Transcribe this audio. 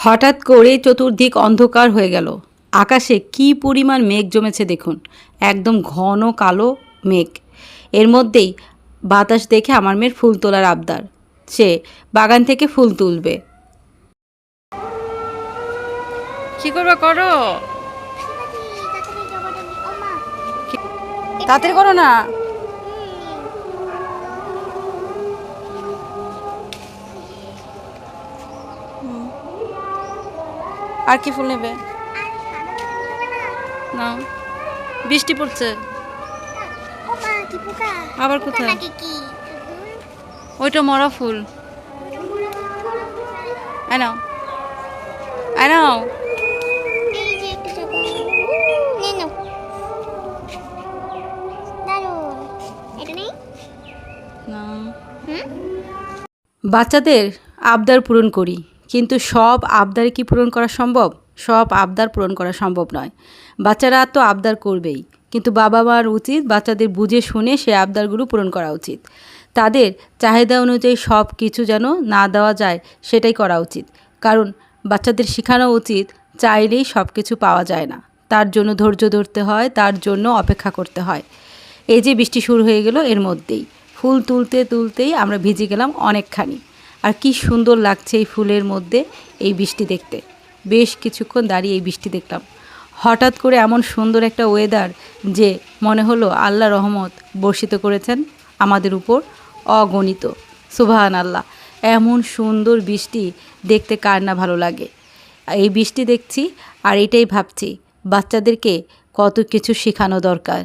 হঠাৎ করে চতুর্দিক অন্ধকার হয়ে গেল। আকাশে কী পরিমাণ মেঘ জমেছে দেখুন, একদম ঘন কালো মেঘ। এর মধ্যেই বাতাস দেখে আমার মেয়ের ফুল তোলার আবদার, সে বাগান থেকে ফুল তুলবে। কি করবে করো, তাড়াতাড়ি করো না। আর কি ফুল নেবে? না, বৃষ্টি পড়ছে। আবার কোথায়? ওইটা মরা ফুল। আনাও আনাও। বাচ্চাদের আবদার পূরণ করি, কিন্তু সব আবদার কি পূরণ করা সম্ভব? সব আবদার পূরণ করা সম্ভব নয়। বাচ্চারা তো আবদার করবেই, কিন্তু বাবা মার উচিত বাচ্চাদের বুঝে শুনে সে আবদারগুলো পূরণ করা উচিত। তাদের চাহিদা অনুযায়ী সব কিছু যেন না দেওয়া যায় সেটাই করা উচিত। কারণ বাচ্চাদের শেখানো উচিত চাইলেই সব কিছু পাওয়া যায় না, তার জন্য ধৈর্য ধরতে হয়, তার জন্য অপেক্ষা করতে হয়। এই যে বৃষ্টি শুরু হয়ে গেল, এর মধ্যেই ফুল তুলতে তুলতেই আমরা ভিজে গেলাম অনেকখানি। আর কি সুন্দর লাগছে এই ফুলের মধ্যে এই বৃষ্টি দেখতে। বেশ কিছুক্ষণ দাঁড়িয়ে এই বৃষ্টি দেখলাম। হঠাৎ করে এমন সুন্দর একটা ওয়েদার যে মনে হলো আল্লাহ রহমত বর্ষিত করেছেন আমাদের উপর অগণিত। সুবহান আল্লাহ, এমন সুন্দর বৃষ্টি দেখতে কার না ভালো লাগে। এই বৃষ্টি দেখছি আর এটাই ভাবছি বাচ্চাদেরকে কত কিছু শেখানো দরকার।